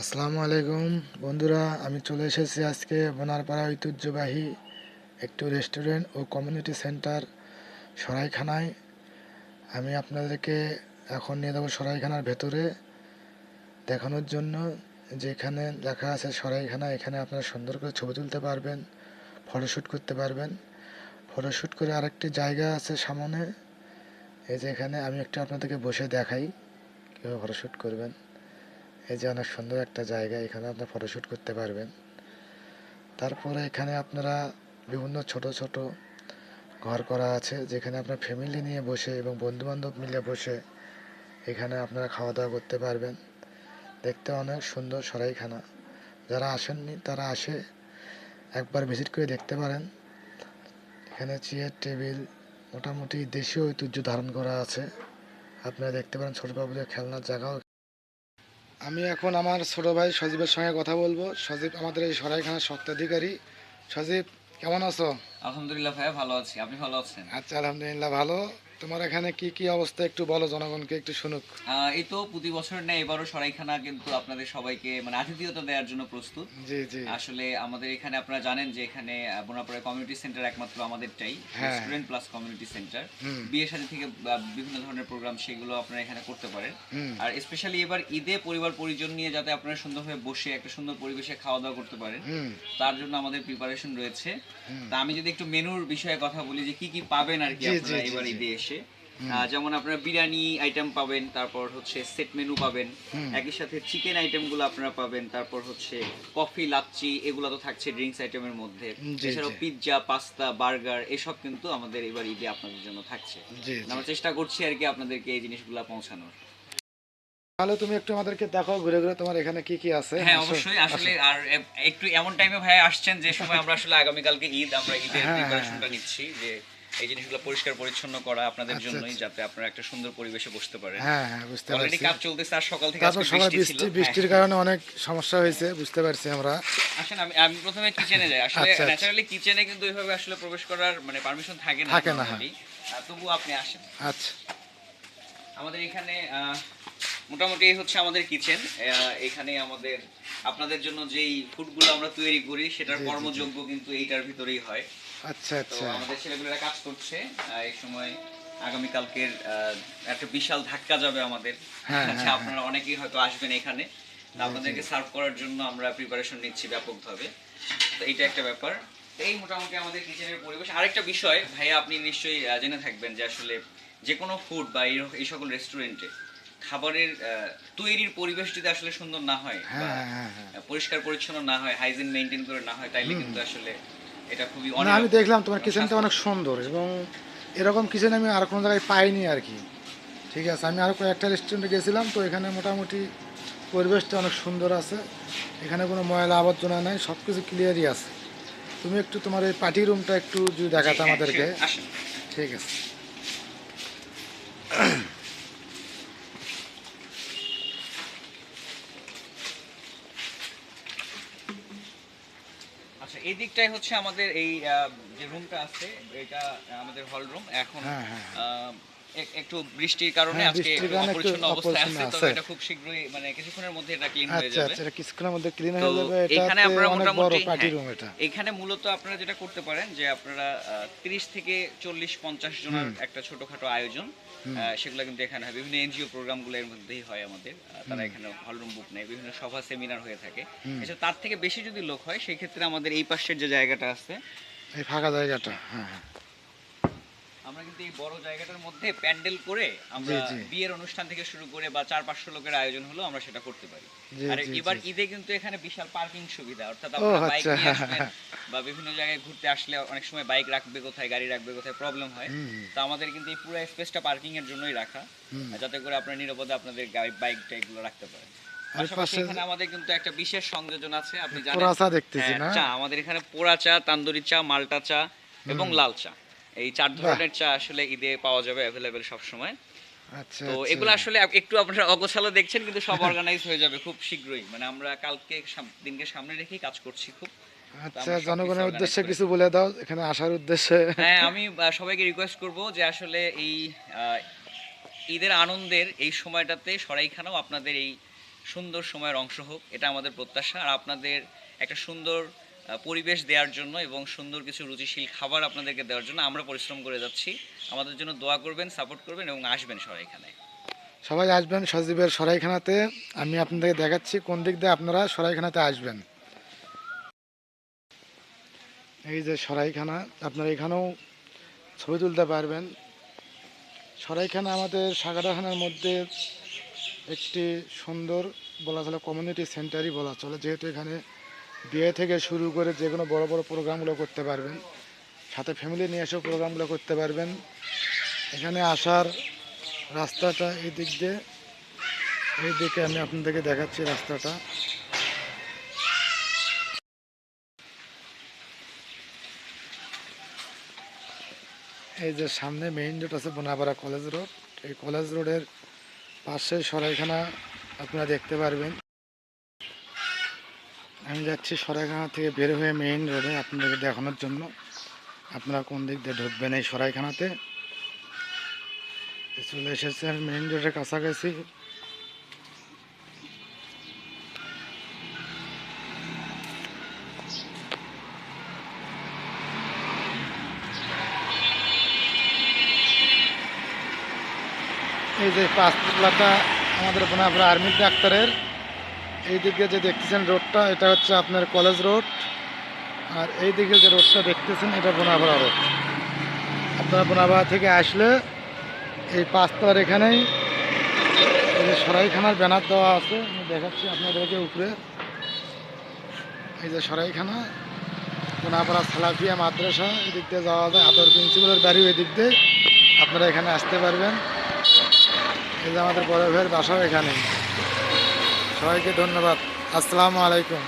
আসসালামু আলাইকুম বন্ধুরা, আমি চলে এসেছি আজকে বনারপাড়া ঐতিহ্যবাহী একটু রেস্টুরেন্ট ও কমিউনিটি সেন্টার সরাইখানায়। আমি আপনাদেরকে এখন নিয়ে যাবো সরাইখানার ভেতরে দেখানোর জন্য, যেখানে লেখা আছে সরাইখানা। এখানে আপনারা সুন্দর করে ছবি তুলতে পারবেন, ফটোশ্যুট করতে পারবেন। ফটোশ্যুট করে আরেকটি জায়গা আছে সামনে, এই যে এখানে আমি একটু আপনাদেরকে বসে দেখাই কীভাবে ফটোশ্যুট করবেন। এই যে অনেক সুন্দর একটা জায়গা, এখানে আপনার ফটোশ্যুট করতে পারবেন। তারপরে এখানে আপনারা বিভিন্ন ছোট ছোট ঘর করা আছে, যেখানে আপনার ফ্যামিলি নিয়ে বসে এবং বন্ধুবান্ধব মিলে বসে এখানে আপনারা খাওয়া দাওয়া করতে পারবেন। দেখতে অনেক সুন্দর সরাইখানা। যারা আসেননি তারা আসে একবার ভিজিট করে দেখতে পারেন। এখানে চেয়ার টেবিল মোটামুটি দেশীয় ঐতিহ্য ধারণ করা আছে। আপনারা দেখতে পারেন ছোট বাবুদের খেলনার জায়গাও। আমি এখন আমার ছোট ভাই সজীবের সঙ্গে কথা বলবো। সজীব আমাদের এই সরাইখানার স্বত্বাধিকারী। সজীব, কেমন আছো? আলহামদুলিল্লাহ ভাইয়া, ভালো আছি। আপনি ভালো আছেন? আচ্ছা, আলহামদুলিল্লাহ ভালো। তোমার এখানে কি কি অবস্থা একটু বলো, জনগণকে একটু শুনুক। এই তো প্রতি বছর নেই, এবারও সরাইখানা কিন্তু আপনাদের সবাইকে মানে আতিথেয়তা দেওয়ার জন্য প্রস্তুত। জি জি। আসলে আমাদের এখানে আপনারা জানেন যে এখানে বোনাপাড়া কমিউনিটি সেন্টার একমাত্র আমাদেরটাই হ্যাঁ। Restaurant plus community centre. হুম বিয়ে শাদী থেকে বিভিন্ন ধরনের প্রোগ্রাম সেগুলো আপনারা এখানে করতে পারেন। হুম আর স্পেশালি এবার ঈদে পরিবার পরিজন নিয়ে যাতে আপনারা সুন্দরভাবে বসে একটা সুন্দর পরিবেশে খাওয়া দাওয়া করতে পারেন, হুম তার জন্য আমাদের প্রিপারেশন রয়েছে। হুম। তা আমি যদি একটু মেনুর বিষয়ে কথা বলি যে কি কি পাবেন আর কি জি জি আপনারা জি এবার জি। ঈদে এসে, হুম যেমন আপনারা বিরিয়ানি আইটেম পাবেন, তারপর হচ্ছে সেট মেনু পাবেন, হুম একই সাথে চিকেন আইটেমগুলো আপনারা পাবেন, তারপর হচ্ছে কফি লাচ্ছি এগুলো তো থাকছে ড্রিঙ্কস আইটেমের মধ্যে। জি এছাড়াও জি পিৎজা পাস্তা বার্গার এসব কিন্তু আমাদের এবার ঈদে আপনাদের জন্য থাকছে। জি জি। আমরা চেষ্টা করছি আর কি আপনাদেরকে এই জিনিসগুলো পৌঁছানোর। তাহলে তুমি একটু আমাদেরকে দেখো ঘুরে ঘুরে তোমার এখানে কি কি আছে। হ্যাঁ আসো অবশ্যই, আসলে আসো। আর একটু এমন টাইমে ভাই আসছেন যে সময় আমরা আসলে আগামীকালকে ঈদ, আমরা ঈদের হ্যাঁ হ্যাঁ প্রিপারেশনটা হ্যাঁ। নিচ্ছি যে এই জিনিসগুলো পরিষ্কার পরিচ্ছন্ন করা আপনাদের আচ্ছা জন্যই, আচ্ছা। যাতে আপনারা একটা সুন্দর পরিবেশে বসতে পারেন। হ্যাঁ হ্যাঁ, বুঝতে অলরেডি পারছি। কাজ চলতেছে, আর সকাল থেকে তারপর আজকে সকাল বৃষ্টি ছিল। বৃষ্টি হ্যাঁ, বৃষ্টির কারণে অনেক সমস্যা হয়েছে, বুঝতে পারছি আমরা। আসেন আমি আমি প্রথমে কিচেনে যাই। আসলে আচ্ছা আচ্ছা। ন্যাচারালি কিচেনে কিন্তু ওইভাবে আসলে প্রবেশ করার মানে পারমিশন থাকে না থাকে না, হ্যাঁ। নরমালি, তবুও আপনি আসেন। আচ্ছা। আমাদের এখানে মোটামুটি এই হচ্ছে আমাদের কিচেন। এখানে আমাদের আপনাদের জন্য যেই ফুডগুলো আমরা তৈরি করি সেটার জি জি জি। কর্মযোগ্য কিন্তু এইটার ভিতরেই হয়। আচ্ছা তো আচ্ছা। আমাদের ছেলেগুলোরা কাজ করছে এই সময়। আগামীকালকের একটা বিশাল ধাক্কা যাবে আমাদের। হ্যাঁ আচ্ছা, হ্যাঁ হ্যাঁ। আপনারা অনেকেই হয়তো আসবেন এখানে। তো জি জি। আপনাদেরকে সার্ভ করার জন্য আমরা প্রিপারেশন নিচ্ছি ব্যাপকভাবে। তো এইটা একটা ব্যাপার। তো এই মোটামুটি আমাদের কিচেনের পরিবেশ। আরেকটা বিষয় ভাইয়া, আপনি নিশ্চয়ই জেনে থাকবেন যে আসলে যে কোনো ফুড বা এই সকল রেস্টুরেন্টে খাবারের তৈরির পরিবেশ যদি আসলে সুন্দর না হয় বা হ্যাঁ হ্যাঁ হ্যাঁ হ্যাঁ। পরিষ্কার পরিচ্ছন্ন না হয়, হাইজিন মেনটেন করে না হয়, তাইলে হুম কিন্তু হুম। আসলে এটা খুবই না, আমি অনিরাপদ দেখলাম তোমার এবং কিচেনটা অনেক স্বাস্থ্যকর। সুন্দর, এবং এরকম কিচেন আমি আর কোনো জায়গায় পাইনি আর কি। ঠিক আছে, আমি আরও কয়েকটা রেস্টুরেন্টে গেছিলাম, তো এখানে মোটামুটি পরিবেশটা অনেক সুন্দর আছে। এখানে কোনো ময়লা আবর্জনা নাই, সব কিছু ক্লিয়ারই আছে। তুমি একটু তোমার এই পার্টি রুমটা একটু যদি জি দেখাতে হ্যাঁ, আমাদেরকে। শিওর, আসেন। ঠিক আছে। আচ্ছা, এই দিকটাই হচ্ছে আমাদের এই যে রুমটা আছে, এটা আমাদের হল রুম। এখন হ্যাঁ হ্যাঁ হ্যাঁ। আহ, একটু বৃষ্টির কারণে হ্যাঁ, আজকে বৃষ্টির একটু কারণে একটু অপরিচ্ছন্ন অবস্থায় অপরিচ্ছন্ন আছে, তবে আছে। এটা খুব শীঘ্রই মানে কিছুক্ষণের মধ্যে এটা ক্লিন হয়ে আচ্ছা যাবে। আচ্ছা, এটা কিছুক্ষণের মধ্যে ক্লিন তো হয়ে যাবে। এইখানে এটাতে আপনারা অনেক বড় মোটামুটি পার্টি হ্যাঁ, রুম এটা। এখানে মূলত আপনারা যেটা করতে পারেন যে আপনারা 30 থেকে 40-50 জনের হুম একটা ছোটখাটো আয়োজন, হুম সেগুলো কিন্তু এখানে হয়। বিভিন্ন এনজিও প্রোগ্রামগুলো এর মধ্যেই হয় আমাদের। তারা হুম এখানে হল রুম বুক নেয়, বিভিন্ন সভা সেমিনার হয়ে থাকে। হুম। এছাড়া তার থেকে বেশি যদি লোক হয় সেই ক্ষেত্রে আমাদের এই পাশের যে জায়গাটা আছে, এই ফাঁকা জায়গাটা, হ্যাঁ হ্যাঁ। আমরা কিন্তু এই বড় জায়গাটার মধ্যে প্যান্ডেল করে জি আমরা জি বিয়ের অনুষ্ঠান থেকে শুরু করে বা 400-500 লোকের আয়োজন হলো আমরা সেটা করতে পারি। জি আর জি এবার জি। ঈদে কিন্তু এখানে বিশাল পার্কিং সুবিধা, অর্থাৎ ও আপনারা বাইক আচ্ছা। নিয়ে আসবেন বা বিভিন্ন জায়গায় ঘুরতে আসলে অনেক সময় বাইক রাখবে কোথায়, গাড়ি রাখবে কোথায়, প্রবলেম হয়। হুম হুম তো আমাদের কিন্তু এই পুরো স্পেসটা পার্কিং এর জন্যই রাখা, হুম। যাতে করে আপনারা নিরাপদে আপনাদের বাইকটা এগুলো রাখতে পারেন। আর পাশাপাশি পাশে এখানে আমাদের কিন্তু একটা বিশেষ সংযোজন আছে, আপনি জানেন। পোড়াচা দেখতেছি হ্যাঁ, না? চা আমাদের এখানে পোড়া চা, তান্দুরি চা, মাল্টা চা এবং হুম। লাল চা, এই 4 বাহ। ধরনের চা আসলে ঈদে পাওয়া যাবে অ্যাভেলেবেল সব সময়। আচ্ছা তো আচ্ছা। এগুলো আসলে একটু আপনারা অগোছালো দেখছেন, কিন্তু সব অর্গানাইজ হয়ে যাবে খুব শীঘ্রই। মানে আমরা কালকে দিনকে সামনে রেখেই কাজ করছি খুব। তো আচ্ছা, আমরা সবকিছু জনগণের অর্গানাইজ উদ্দেশ্যে করে কিছু ফেলবো। বলে দাও এখানে আসার উদ্দেশ্যে। হ্যাঁ, আমি সবাইকে রিকোয়েস্ট করব যে আসলে এই ঈদের আনন্দের এই সময়টাতে সরাইখানাও আপনাদের এই সুন্দর সময়ের অংশ হোক, এটা আমাদের প্রত্যাশা। আর আপনাদের একটা সুন্দর পরিবেশ দেওয়ার জন্য এবং সুন্দর কিছু রুচিশীল খাবার আপনাদেরকে দেওয়ার জন্য আমরা পরিশ্রম করে যাচ্ছি। আমাদের জন্য দোয়া করবেন, সাপোর্ট করবেন এবং আসবেন সরাইখানে। সবাই আসবেন সজীবের সরাইখানাতে। আমি আপনাদেরকে দেখাচ্ছি কোন দিক দিয়ে আপনারা সরাইখানাতে আসবেন। এই যে সরাইখানা, আপনারা এখানেও ছবি তুলতে পারবেন। সরাইখানা আমাদের সাগারখানার মধ্যে একটি সুন্দর বলা চলে কমিউনিটি সেন্টারই বলা চলে, যেহেতু এখানে বিয়ে থেকে শুরু করে যে কোনো বড় বড় প্রোগ্রামগুলো করতে পারবেন, সাথে ফ্যামিলি নিয়ে এসেও প্রোগ্রামগুলো করতে পারবেন। এখানে আসার রাস্তাটা এই দিক দিয়ে, এই দিকে আমি আপনাদেরকে দেখাচ্ছি রাস্তাটা। এই যে সামনে মেইন রোড আছে বোনাপাড়া কলেজ রোড, এই কলেজ রোডের পাশে সরাইখানা আপনারা দেখতে পারবেন। আমি যাচ্ছি সরাইখানা থেকে বের হয়ে মেইন রোডে আপনাদেরকে দেখানোর জন্য আপনারা কোন দিক দিয়ে ঢুকবেন এই সরাইখানাতে। চলে এসেছে আমি মেইন রোডের কাছাকাছি। এই যে পাঁচতলাটা আমাদের বোনাপাড়া আর্মির ডাক্তারের, এই দিকে যে দেখতেছেন রোডটা, এটা হচ্ছে আপনার কলেজ রোড। আর এই দিকে যে রোডটা দেখতেছেন এটা বোনাপাড়া রোড। আপনারা বোনাপাড়া থেকে আসলে এই পাঁচতলার এখানেই এই যে সরাইখানার ব্যানার দেওয়া আছে, আমি দেখাচ্ছি আপনাদেরকে উপরে। এই যে সরাইখানা বোনাপাড়া সালাফিয়া মাদ্রাসা, এই দিক দিয়ে যাওয়া যায়। আতর প্রিন্সিপালের বাড়িও এই দিক দিয়ে, আপনারা এখানে আসতে পারবেন। এই যে আমাদের বড় ভাইয়ের বাসাও এখানে। সবাইকে ধন্যবাদ। আসসালামু আলাইকুম।